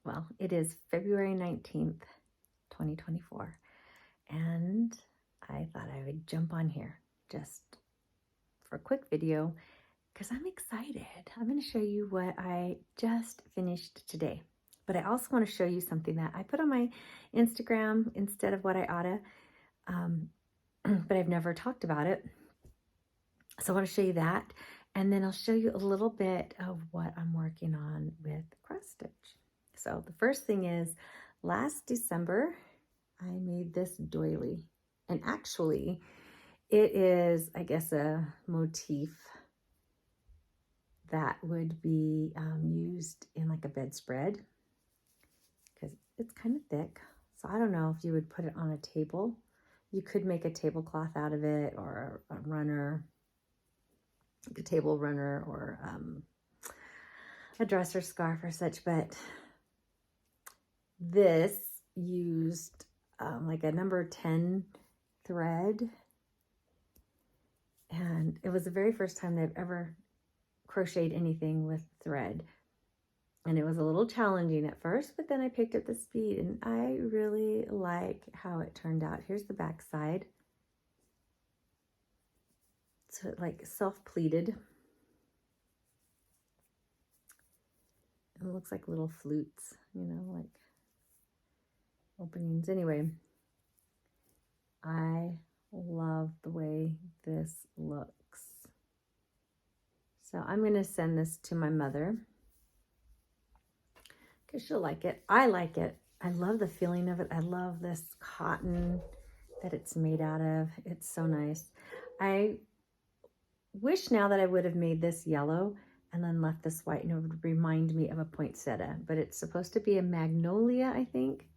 well, it is February 19th, 2024, and I thought I would jump on here just for a quick video because I'm excited. I'm going to show you what I just finished today, but I also want to show you something that I put on my Instagram instead of what I oughta, but I've never talked about it. So I want to show you that, and then I'll show you a little bit of what I'm working on with cross stitch. So the first thing is, last December, I made this doily, and actually it is, I guess, a motif that would be used in like a bedspread because it's kind of thick. So I don't know if you would put it on a table. You could make a tablecloth out of it, or a runner, like a table runner, or a dresser scarf or such, but this used like a number 10 thread, and it was the very first time that I've ever crocheted anything with thread, and it was a little challenging at first, but then I picked up the speed and I really like how it turned out. Here's the back side. So like self-pleated. It looks like little flutes, you know, like openings. Anyway, I love the way this looks. So I'm going to send this to my mother because she'll like it. I like it. I love the feeling of it. I love this cotton that it's made out of. It's so nice. I wish now that I would have made this yellow and then left this white, and it would remind me of a poinsettia, but it's supposed to be a magnolia, I think.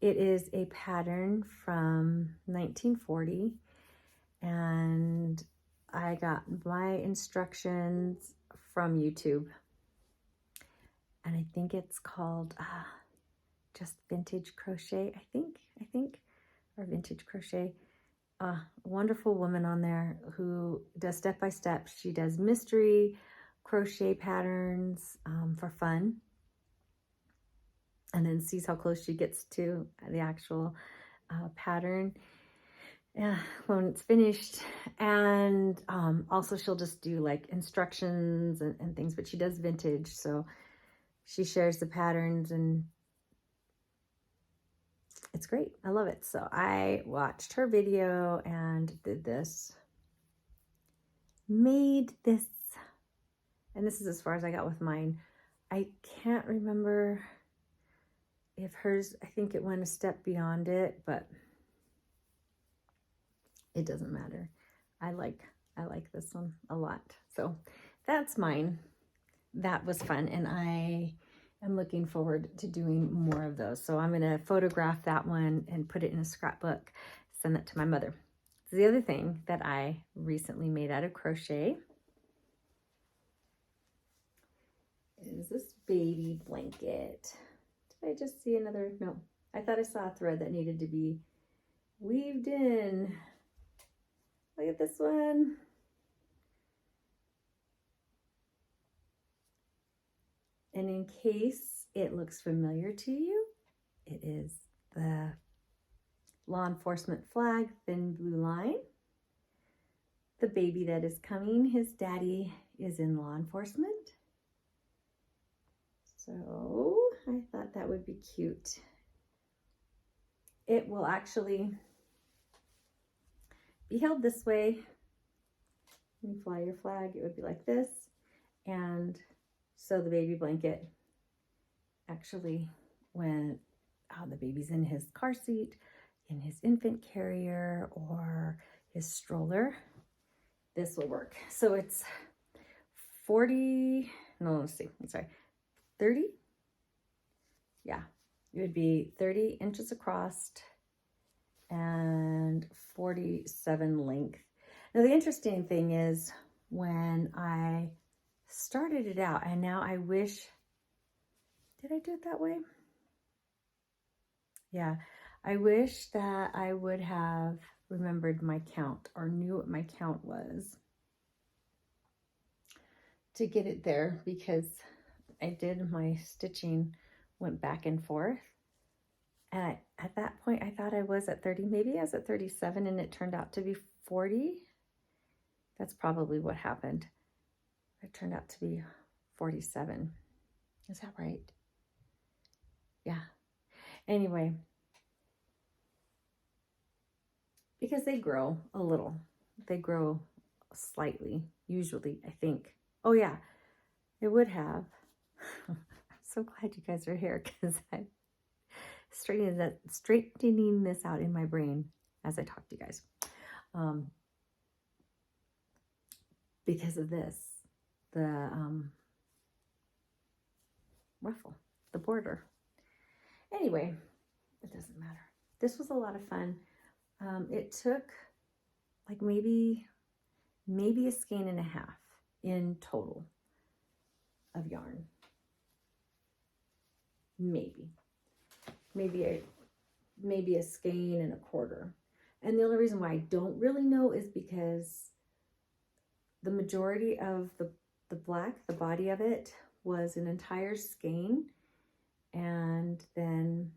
It is a pattern from 1940, and I got my instructions from YouTube, and I think it's called just Vintage Crochet, I think, or Vintage Crochet. A wonderful woman on there who does step-by-step. She does mystery crochet patterns for fun, and then sees how close she gets to the actual pattern when it's finished. And also she'll just do like instructions and things, but she does vintage, so she shares the patterns, and it's great. I love it. So I watched her video and did this, made this, and this is as far as I got with mine. I can't remember if hers, I think it went a step beyond it, but it doesn't matter. I like this one a lot. So that's mine. That was fun, and I am looking forward to doing more of those. So I'm going to photograph that one and put it in a scrapbook, send that to my mother. So the other thing that I recently made out of crochet is this baby blanket. Did I just see another? No, I thought I saw a thread that needed to be weaved in. Look at this one. And in case it looks familiar to you, it is the law enforcement flag, thin blue line. The baby that is coming, his daddy is in law enforcement. So I thought that would be cute. It will actually be held this way. When you fly your flag, it would be like this. And so the baby blanket, actually, when the baby's in his car seat, in his infant carrier, or his stroller, this will work. So it's 40, no, let's see, I'm sorry, 30? Yeah, it would be 30 inches across and 47 length. Now the interesting thing is, when I started it out, and now I wish, did I do it that way? Yeah, I wish that I would have remembered my count or knew what my count was to get it there, because I did my stitching went back and forth. And at that point, I thought I was at 30. Maybe I was at 37 and it turned out to be 40. That's probably what happened. It turned out to be 47. Is that right? Yeah. Anyway, because they grow a little. They grow slightly, usually, I think. Oh, yeah, it would have. I'm so glad you guys are here because I'm straightening this out in my brain as I talk to you guys. Because of this, the ruffle, the border. Anyway, it doesn't matter. This was a lot of fun. It took like maybe a skein and a half in total of yarn. Maybe a skein and a quarter. And the only reason why I don't really know is because the majority of the black, the body of it, was an entire skein. And then,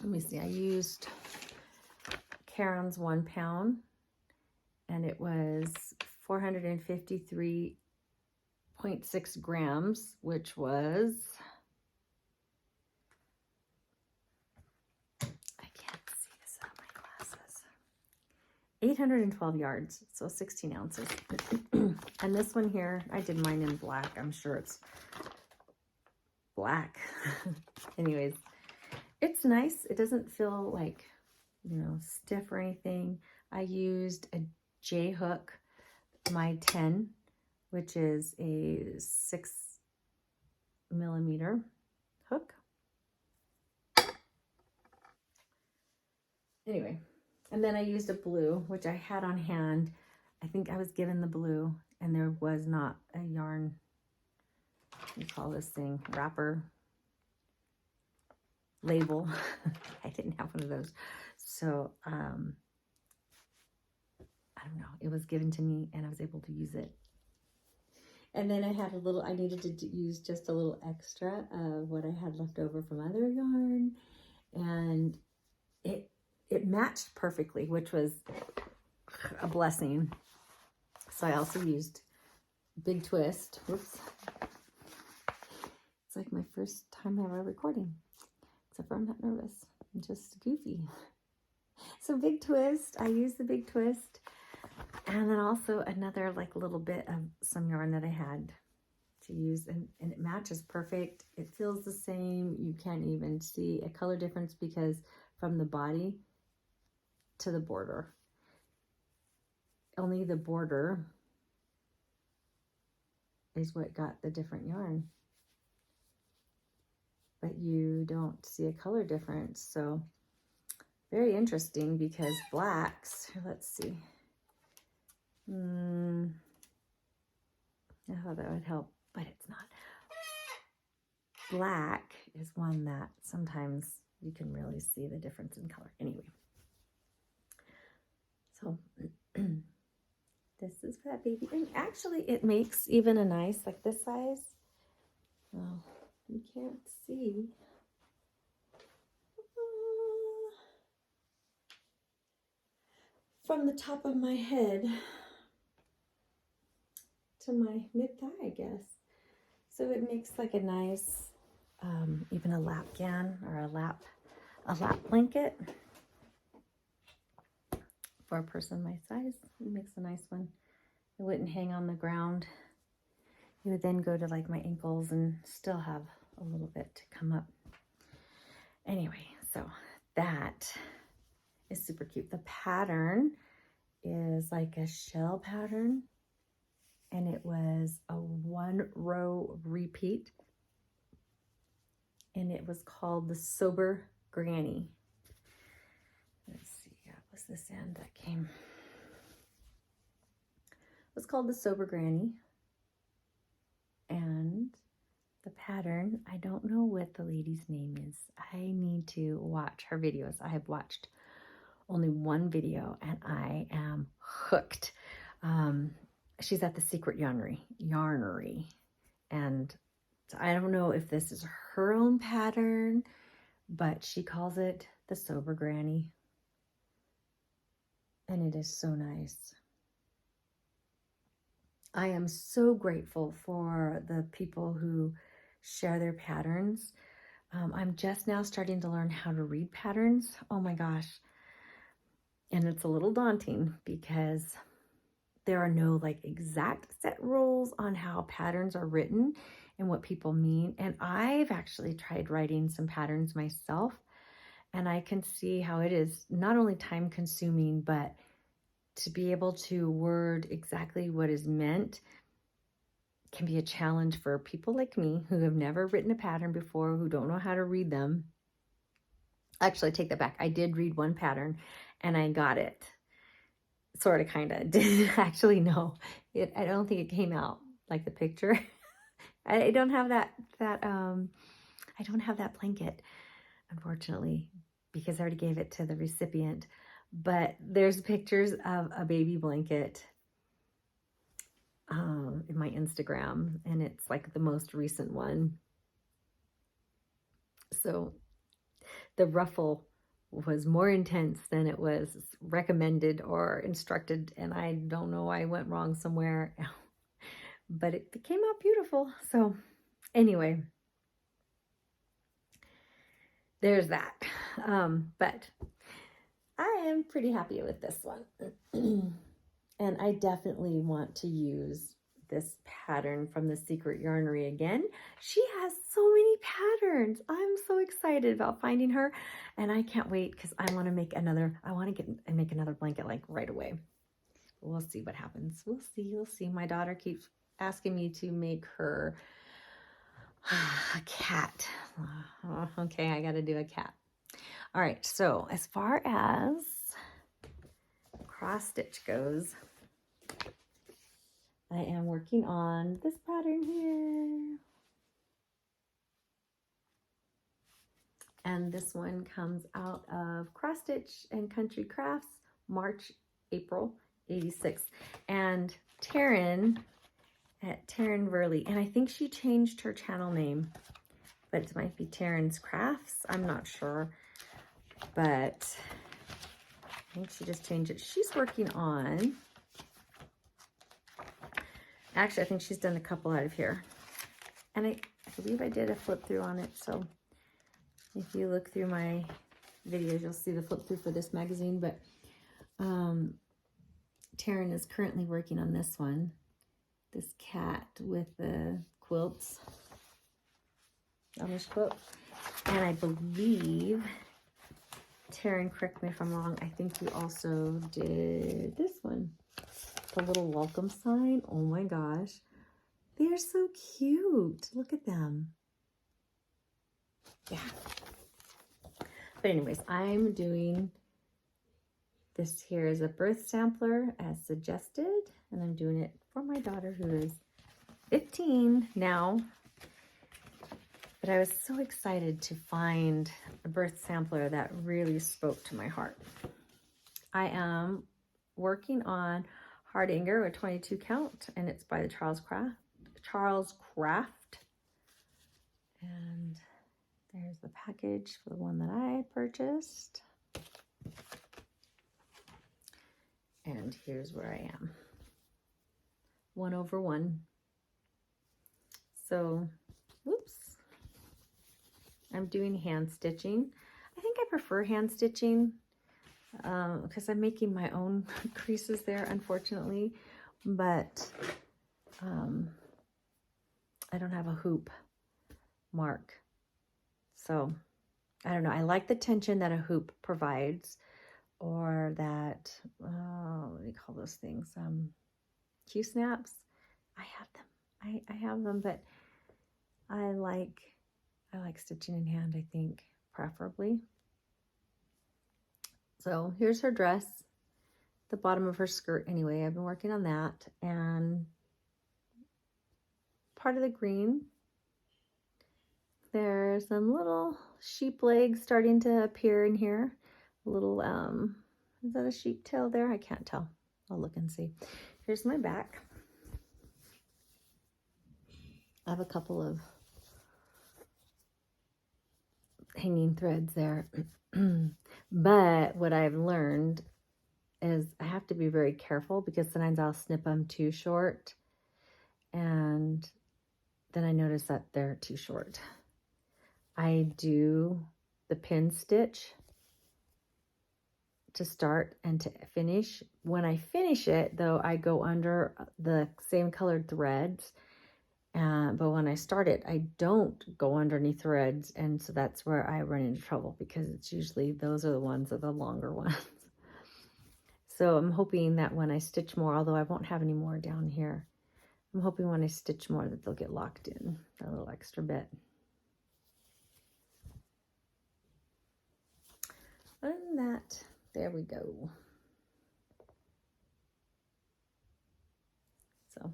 let me see, I used Caron's 1 pound, and it was 453.6 grams, which was, I can't see this out of my glasses, 812 yards, so 16 ounces. And this one here, I did mine in black. I'm sure it's black. Anyways, it's nice. It doesn't feel like, you know, stiff or anything. I used a J hook, my 10, which is a 6mm hook. Anyway, and then I used a blue, which I had on hand. I think I was given the blue, and there was not a yarn, what do you call this thing, wrapper, label. I didn't have one of those. So, I don't know. It was given to me, and I was able to use it. And then I had a little, I needed to use just a little extra of what I had left over from other yarn. And it matched perfectly, which was a blessing. So I also used Big Twist. Whoops. It's like my first time ever recording. Except for I'm not nervous. I'm just goofy. So Big Twist, I used the Big Twist. And then also another like little bit of some yarn that I had to use. And it matches perfect. It feels the same. You can't even see a color difference because from the body to the border. Only the border is what got the different yarn. But you don't see a color difference. So very interesting because blacks, let's see. I thought that would help, but it's not. Black is one that sometimes you can really see the difference in color. Anyway, so this is that baby. And actually it makes even a nice, like this size. Well, you can't see. From the top of my head to my mid-thigh, I guess. So it makes like a nice, even a lap gown or a lap blanket for a person my size. It makes a nice one. It wouldn't hang on the ground. It would then go to like my ankles and still have a little bit to come up. Anyway, so that is super cute. The pattern is like a shell pattern, and it was a 1-row repeat, and it was called the Sober Granny. Let's see, what was this end that came? It was called the Sober Granny, and the pattern, I don't know what the lady's name is. I need to watch her videos. I have watched only one video and I am hooked. She's at the Secret Yarnery, and So I don't know if this is her own pattern, but she calls it the Sober Granny. And it is so nice. I am so grateful for the people who share their patterns. I'm just now starting to learn how to read patterns. Oh my gosh. And it's a little daunting because there are no like exact set rules on how patterns are written and what people mean. And I've actually tried writing some patterns myself, and I can see how it is not only time consuming, but to be able to word exactly what is meant can be a challenge for people like me who have never written a pattern before, who don't know how to read them. Actually, I take that back. I did read one pattern and I got it. Sort of, kind of. Didn't actually know it. I don't think it came out like the picture. I don't have that I don't have that blanket, unfortunately, because I already gave it to the recipient. But there's pictures of a baby blanket in my Instagram, and it's like the most recent one. So the ruffle was more intense than it was recommended or instructed, and I don't know, I went wrong somewhere, but it came out beautiful. So anyway, there's that. But I am pretty happy with this one. And I definitely want to use this pattern from The Secret Yarnery again. She has so many patterns. I'm so excited about finding her, and I can't wait because I want to make another. I want to make another blanket like right away. We'll see what happens. We'll see. We'll see. My daughter keeps asking me to make her a cat. Okay, I got to do a cat. All right. So as far as cross stitch goes, I am working on this pattern here. And this one comes out of Cross Stitch and Country Crafts, March, April, 86. And Taryn at Taryn Verley, and I think she changed her channel name, but it might be Taryn's Crafts. I'm not sure, but I think she just changed it. She's working on, actually, I think she's done a couple out of here. And I believe I did a flip through on it. So if you look through my videos, you'll see the flip through for this magazine. But Taryn is currently working on this one. This cat with the quilts. Amish quilt. And I believe, Taryn, correct me if I'm wrong, I think you also did this one. The little welcome sign. Oh my gosh. They are so cute. Look at them. Yeah. But anyways, I'm doing this here as a birth sampler as suggested. And I'm doing it for my daughter who is 15 now. But I was so excited to find a birth sampler that really spoke to my heart. I am working on Hardanger, a 22 count, and it's by the Charles Craft. And there's the package for the one that I purchased. And here's where I am. 1/1. So, whoops. I'm doing hand stitching. I think I prefer hand stitching because I'm making my own creases there, unfortunately. But I don't have a hoop mark. So, I don't know. I like the tension that a hoop provides, or that, what do you call those things? Q-snaps. I have them. I have them, but I like stitching in hand, I think, preferably. So here's her dress, the bottom of her skirt anyway. I've been working on that, and part of the green. There's some little sheep legs starting to appear in here. A little, is that a sheep tail there? I can't tell. I'll look and see. Here's my back. I have a couple of hanging threads there. But what I've learned is I have to be very careful because sometimes I'll snip them too short, and then I notice that they're too short. I do the pin stitch to start and to finish. When I finish it, though, I go under the same colored threads. But when I start it, I don't go underneath threads, and so that's where I run into trouble because it's usually those are the ones that are the longer ones. So I'm hoping that when I stitch more, although I won't have any more down here, I'm hoping when I stitch more that they'll get locked in a little extra bit. Other than that, there we go. So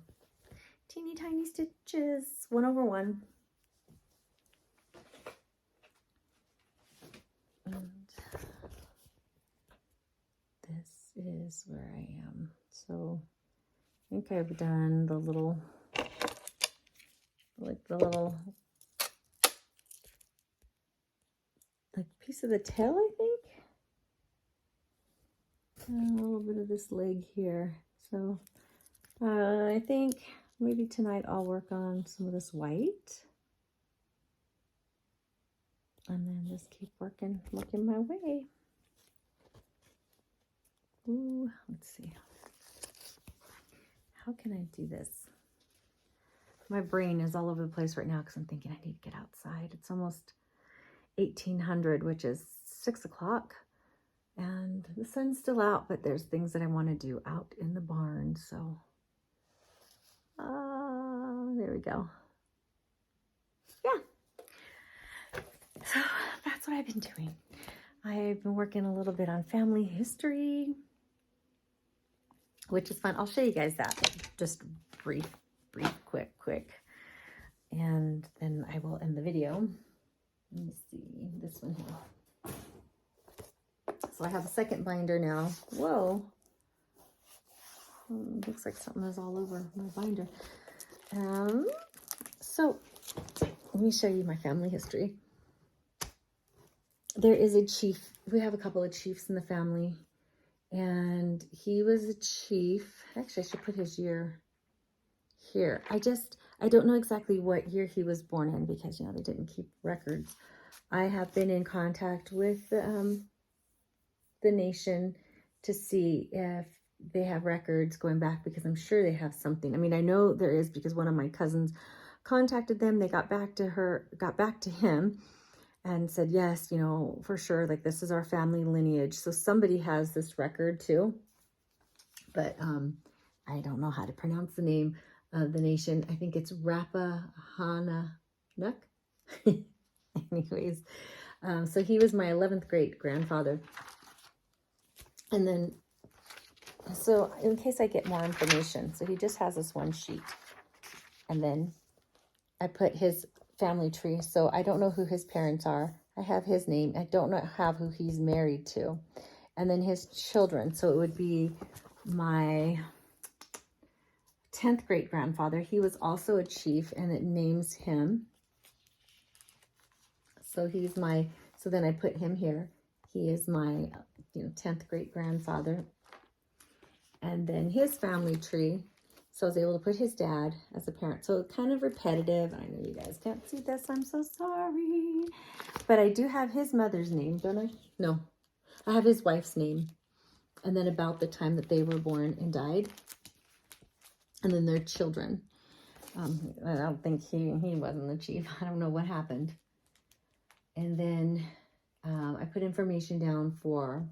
teeny tiny stitches, 1 over 1. And this is where I am. So I think I've done the little, like piece of the tail, I think. And a little bit of this leg here. So I think maybe tonight I'll work on some of this white. And then just keep working my way. Ooh, let's see. How can I do this? My brain is all over the place right now because I'm thinking I need to get outside. It's almost 1800, which is 6 o'clock. And the sun's still out, but there's things that I want to do out in the barn. So, there we go. Yeah. So that's what I've been doing. I've been working a little bit on family history, which is fun. I'll show you guys that. Just brief, quick. And then I will end the video. Let me see this one here. So I have a second binder now. Whoa. Looks like something is all over my binder. So let me show you my family history. There is a chief. We have a couple of chiefs in the family. And he was a chief. Actually, I should put his year here. I don't know exactly what year he was born in because, they didn't keep records. I have been in contact with the nation to see if they have records going back because I'm sure they have something. I mean, I know there is because one of my cousins contacted them. They got back to him and said, yes, for sure, like this is our family lineage. So somebody has this record too. But I don't know how to pronounce the name of the nation. I think it's Rappahannock. Anyways, so he was my 11th great grandfather. And then, so in case I get more information, so he just has this one sheet. And then I put his family tree. So I don't know who his parents are. I have his name. I don't have who he's married to. And then his children. So it would be my 10th great grandfather. He was also a chief, and it names him. So so then I put him here. He is my 10th great grandfather. And then his family tree. So I was able to put his dad as a parent. So kind of repetitive. I know you guys can't see this. I'm so sorry. But I do have his mother's name, don't I? No. I have his wife's name. And then about the time that they were born and died. And then their children. I don't think he wasn't the chief. I don't know what happened. And then I put information down for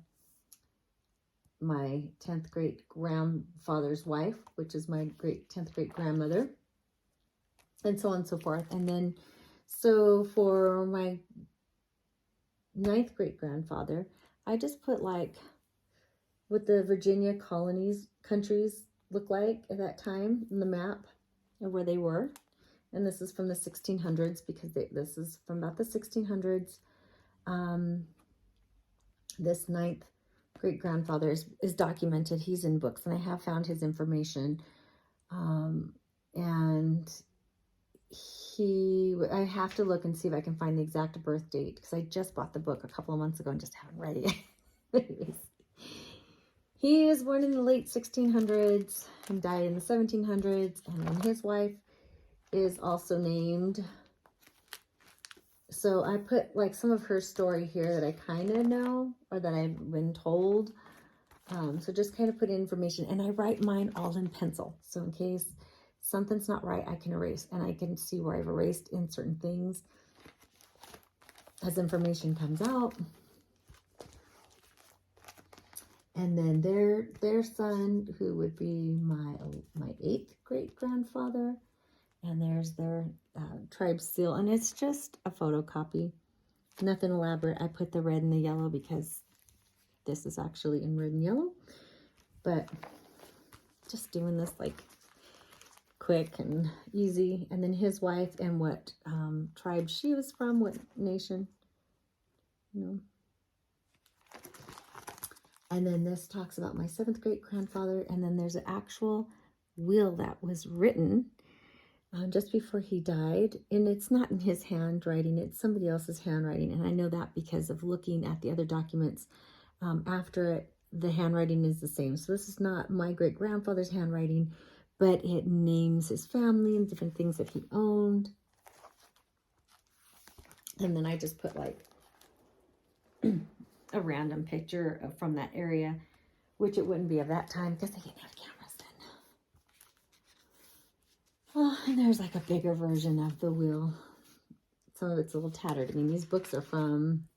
my 10th great grandfather's wife, which is my 10th great grandmother, and so on and so forth. And then, so for my 9th great grandfather, I just put like what the Virginia countries look like at that time in the map of where they were. And this is from the 1600s because this is from about the 1600s. This 9th great grandfather is documented. He's in books, and I have found his information. And I have to look and see if I can find the exact birth date, because I just bought the book a couple of months ago and just haven't read it yet. Anyways, he was born in the late 1600s and died in the 1700s, and then his wife is also named. So I put like some of her story here that I kind of know, or that I've been told. So just kind of put information, and I write mine all in pencil. So in case something's not right, I can erase, and I can see where I've erased in certain things as information comes out. And then their son, who would be my 8th great grandfather, and there's their tribe seal, and it's just a photocopy, nothing elaborate. I put the red and the yellow because this is actually in red and yellow, but just doing this like quick and easy. And then his wife and what tribe she was from, what nation, you know. And then this talks about my 7th great grandfather, and then there's an actual will that was written just before he died, and it's not in his handwriting, it's somebody else's handwriting, and I know that because of looking at the other documents after it. The handwriting is the same, so this is not my great grandfather's handwriting, but it names his family and different things that he owned. And then I just put like a random picture from that area, which it wouldn't be of that time because they didn't have cameras then. Oh, and there's like a bigger version of the will. Some of it's a little tattered. I mean, these books are from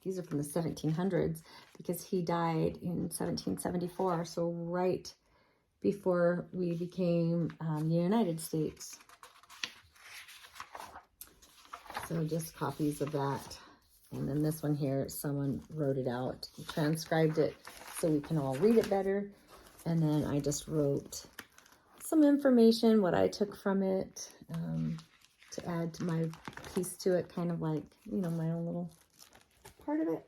the 1700s, because he died in 1774, so right before we became the United States. So just copies of that. And then this one here, someone wrote it out, transcribed it so we can all read it better. And then I just wrote some information, what I took from it, to add to my piece to it, kind of like, you know, my own little part of it.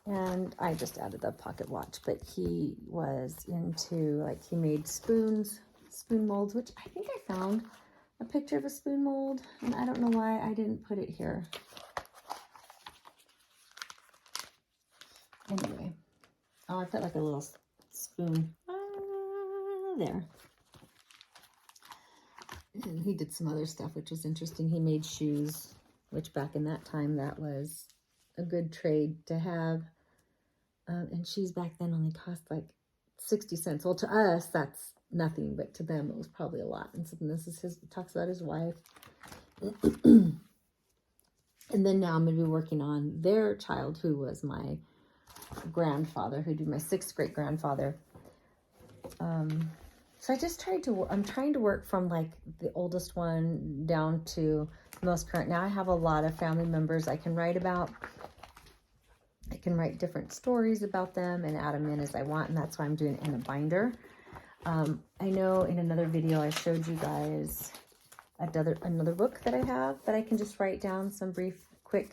And I just added the pocket watch, but he was into, like, he made spoons, spoon molds, which I think I found a picture of a spoon mold, and I don't know why I didn't put it here. Anyway, oh, I put like a little spoon there. And he did some other stuff, which was interesting. He made shoes, which back in that time, that was a good trade to have. And shoes back then only cost like 60 cents. Well, to us, that's nothing, but to them, it was probably a lot. And so this is his, talks about his wife. And then now I'm going to be working on their child, who was my grandfather, who'd be my 6th great grandfather. So I just I'm trying to work from like the oldest one down to the most current. Now I have a lot of family members I can write about. I can write different stories about them and add them in as I want, and that's why I'm doing it in a binder. I know in another video I showed you guys another book that I have, that I can just write down some brief, quick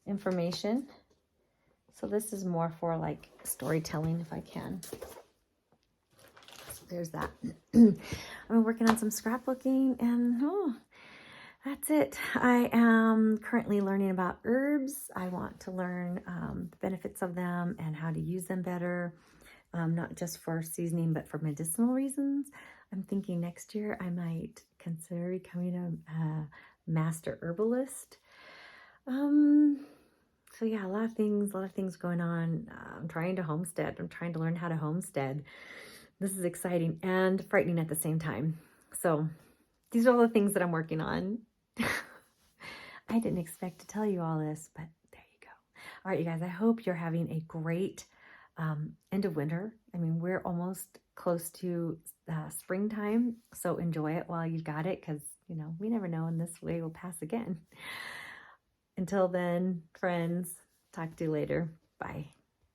information. So this is more for like storytelling if I can. So there's that. I'm working on some scrapbooking, and that's it. I am currently learning about herbs. I want to learn the benefits of them and how to use them better, not just for seasoning, but for medicinal reasons. I'm thinking next year I might consider becoming a master herbalist. So yeah, a lot of things going on. I'm trying to homestead. I'm trying to learn how to homestead. This is exciting and frightening at the same time. So these are all the things that I'm working on. I didn't expect to tell you all this, but there you go. All right, you guys, I hope you're having a great end of winter. I mean, we're almost close to springtime, so enjoy it while you got it, because, you know, we never know, and this way will pass again. Until then, friends, talk to you later. Bye.